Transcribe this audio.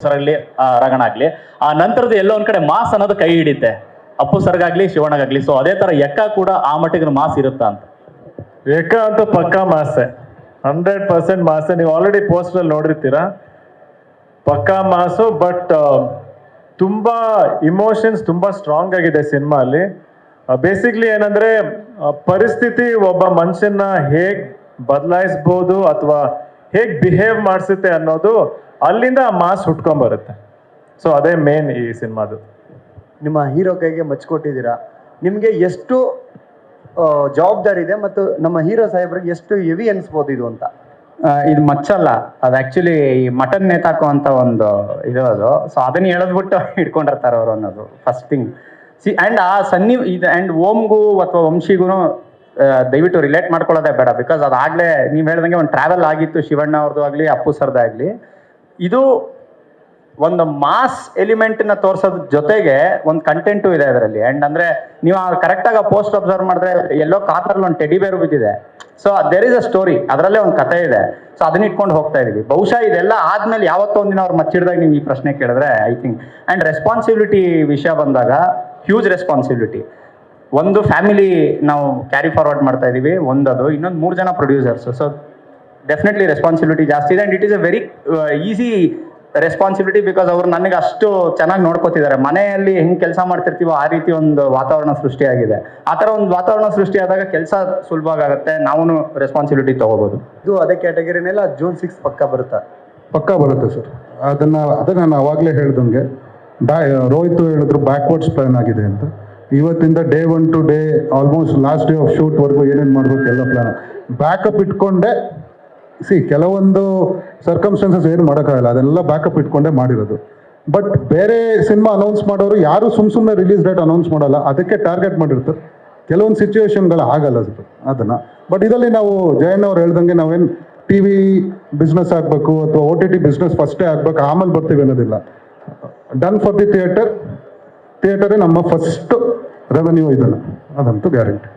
Sir ರಗಣ ಆಗ್ಲಿ ಆ ನಂತರದ ಎಲ್ಲೋ ಒಂದ್ ಕಡೆ ಮಾಸ್ ಅನ್ನೋದು ಕೈ ಹಿಡಿತೆ ಅಪ್ಪು ಸರ್ಗಾಗ್ಲಿ ಶಿವಣ್ಣಗಾಗ್ಲಿ. ಸೊ ಅದೇ ತರ ಎಕ್ಕ ಕೂಡ ಆ ಮಟ್ಟಿಗೆ ಮಾಸ್ ಇರುತ್ತಾ ಅಂತ. ಏಕ ಅಂತೂ ಪಕ್ಕಾ ಮಾಸೆ, 100% ಮಾಸೆ. ನೀವು ಆಲ್ರೆಡಿ ಪೋಸ್ಟರ್ ನೋಡಿರ್ತೀರಾ, ಪಕ್ಕಾ ಮಾಸು. ಬಟ್ ತುಂಬಾ ಇಮೋಷನ್ಸ್ ತುಂಬಾ ಸ್ಟ್ರಾಂಗ್ ಆಗಿದೆ ಸಿನಿಮಾ ಅಲ್ಲಿ. ಬೇಸಿಕ್ಲಿ ಏನಂದ್ರೆ ಪರಿಸ್ಥಿತಿ ಒಬ್ಬ ಮನುಷ್ಯನ ಹೇಗ್ ಬದಲಾಯಿಸ್ಬೋದು ಅಥವಾ ಹೇಗ್ ಬಿಹೇವ್ ಮಾಡಿಸುತ್ತೆ ಅನ್ನೋದು ಅಲ್ಲಿಂದ ಮಾಸ್ ಹುಟ್ಕೊಂಡ್ಬರುತ್ತೆ. ಸೊ ಅದೇ ಮೇನ್ ಈ ಸಿನಿಮಾದು. ನಿಮ್ಮ ಹೀರೋ ಕೈಗೆ ಮಚ್ಕೊಟ್ಟಿದ್ದೀರಾ, ನಿಮಗೆ ಎಷ್ಟು ಜವಾಬ್ದಾರಿ ಇದೆ ಮತ್ತು ನಮ್ಮ ಹೀರೋ ಸಾಹೇಬ್ರಿಗೆ ಎಷ್ಟು ಹೆವಿ ಅನಿಸ್ಬೋದು ಇದು ಅಂತ? ಇದು ಮಚ್ಚಲ್ಲ, ಅದು ಆಕ್ಚುಲಿ ಈ ಮಟನ್ ನೇತಾಕೋ ಅಂತ ಒಂದು ಇದು ಅದು. ಸೊ ಅದನ್ನ ಹೇಳದ್ಬಿಟ್ಟು ಹಿಡ್ಕೊಂಡಿರ್ತಾರೆ ಅವರು ಅನ್ನೋದು ಫಸ್ಟ್ ಥಿಂಗ್. ಅಂಡ್ ಆ ಇದು ಅಂಡ್ ಓಮ್ಗೂ ಅಥವಾ ವಂಶಿಗೂ ದಯವಿಟ್ಟು ರಿಲೇಟ್ ಮಾಡ್ಕೊಳ್ಳೋದೇ ಬೇಡ. ಬಿಕಾಸ್ ಅದಾಗಲೇ ನೀವು ಹೇಳ್ದಂಗೆ ಒಂದು ಟ್ರಾವೆಲ್ ಆಗಿತ್ತು, ಶಿವಣ್ಣ ಅವ್ರದ್ದು ಆಗಲಿ ಅಪ್ಪು ಸರ್ದಾಗಲಿ. ಇದು ಒಂದು ಮಾಸ್ ಎಲಿಮೆಂಟ್ನ ತೋರ್ಸೋದ್ರ ಜೊತೆಗೆ ಒಂದು ಕಂಟೆಂಟು ಇದೆ ಅದರಲ್ಲಿ. ಅಂಡ್ ಅಂದ್ರೆ ನೀವು ಕರೆಕ್ಟಾಗಿ ಆ ಪೋಸ್ಟ್ ಅಬ್ಸರ್ವ್ ಮಾಡಿದ್ರೆ ಎಲ್ಲೋ ಕಾರ್ನಲ್ಲಿ ಒಂದು ಟೆಡಿ ಬೇರು ಬಿದ್ದಿದೆ. So there is a story, ಅದರಲ್ಲೇ ಒಂದು ಕಥೆ ಇದೆ. ಸೊ ಅದನ್ನ ಇಟ್ಕೊಂಡು ಹೋಗ್ತಾ ಇದೀವಿ. ಬಹುಶಃ ಇದೆಲ್ಲ ಆದ್ಮೇಲೆ ಯಾವತ್ತೋ ಒಂದಿನ ಅವ್ರು ಮಚ್ಚಿಡ್ದಾಗ ನೀವು ಈ ಪ್ರಶ್ನೆ ಕೇಳಿದ್ರೆ ಐ ಥಿಂಕ್. ಅಂಡ್ ರೆಸ್ಪಾನ್ಸಿಬಿಲಿಟಿ ವಿಷಯ ಬಂದಾಗ ಹ್ಯೂಜ್ ರೆಸ್ಪಾನ್ಸಿಬಿಲಿಟಿ. ಒಂದು ಫ್ಯಾಮಿಲಿ ನಾವು ಕ್ಯಾರಿ ಫಾರ್ವರ್ಡ್ ಮಾಡ್ತಾ ಇದೀವಿ, ಒಂದದು. ಇನ್ನೊಂದು 3 ಜನ ಪ್ರೊಡ್ಯೂಸರ್ಸ್. ಸೊ ಡೆಫಿನೆಟ್ಲಿ ರೆಸ್ಪಾನ್ಸಿಬಿಲಿಟಿ ಜಾಸ್ತಿ ಇದೆ. And it is a very easy responsibility because ಅವ್ರು ನನಗೆ ಅಷ್ಟು ಚೆನ್ನಾಗಿ ನೋಡ್ಕೋತಿದ್ದಾರೆ. ಮನೆಯಲ್ಲಿ ಹೆಂಗೆ ಕೆಲಸ ಮಾಡ್ತಿರ್ತೀವೋ ಆ ರೀತಿ ಒಂದು ವಾತಾವರಣ ಸೃಷ್ಟಿಯಾಗಿದೆ. ಆ ಥರ ಒಂದು ವಾತಾವರಣ ಸೃಷ್ಟಿಯಾದಾಗ ಕೆಲಸ ಸುಲಭವಾಗುತ್ತೆ, ನಾವು ರೆಸ್ಪಾನ್ಸಿಬಿಲಿಟಿ ತಗೋಬಹುದು. ಇದು ಅದೇ ಕ್ಯಾಟಗರಿನೆಲ್ಲ June 6 ಪಕ್ಕ ಬರುತ್ತೆ ಸರ್. ಅದೇ ನಾನು ಅವಾಗಲೇ ಹೇಳ್ದಂಗೆ ರೋಹಿತ್ ಹೇಳಿದ್ರು ಬ್ಯಾಕ್ವರ್ಡ್ಸ್ ಪ್ಲಾನ್ ಆಗಿದೆ ಅಂತ. ಇವತ್ತಿಂದ day 1 to day almost last day of ಶೂಟ್ವರೆಗೂ ಏನೇನು ಮಾಡ್ಬೇಕು ಎಲ್ಲ ಪ್ಲಾನ್ ಬ್ಯಾಕಪ್ ಇಟ್ಕೊಂಡೆ. ಕೆಲವೊಂದು ಸರ್ಕಮ್ಸ್ಟೆನ್ಸಸ್ ಏನು ಮಾಡೋಕ್ಕಾಗಲ್ಲ, ಅದೆಲ್ಲ ಬ್ಯಾಕಪ್ ಇಟ್ಕೊಂಡೇ ಮಾಡಿರೋದು. ಬಟ್ ಬೇರೆ ಸಿನಿಮಾ ಅನೌನ್ಸ್ ಮಾಡೋರು ಯಾರು ಸುಮ್ಮನೆ ರಿಲೀಸ್ ಡೇಟ್ ಅನೌನ್ಸ್ ಮಾಡಲ್ಲ, ಅದಕ್ಕೆ ಟಾರ್ಗೆಟ್ ಮಾಡಿರ್ತಾರೆ. ಕೆಲವೊಂದು ಸಿಚುವೇಶನ್ಗಳು ಆಗಲ್ಲ ಸರ್ ಅದನ್ನು. ಬಟ್ ಇದರಲ್ಲಿ ನಾವು ಜಯಣ್ಣ ಅವ್ರು ಹೇಳ್ದಂಗೆ ನಾವೇನು TV ಬಿಸ್ನೆಸ್ ಆಗಬೇಕು ಅಥವಾ OTT ಬಿಸ್ನೆಸ್ ಫಸ್ಟೇ ಆಗಬೇಕು ಆಮೇಲೆ ಬರ್ತೀವಿ ಅನ್ನೋದಿಲ್ಲ. ಡನ್ ಫಾರ್ ದಿ ಥಿಯೇಟರೇ ನಮ್ಮ ಫಸ್ಟ್ ರೆವೆನ್ಯೂ ಇದನ್ನು, ಅದಂತೂ ಗ್ಯಾರಂಟಿ.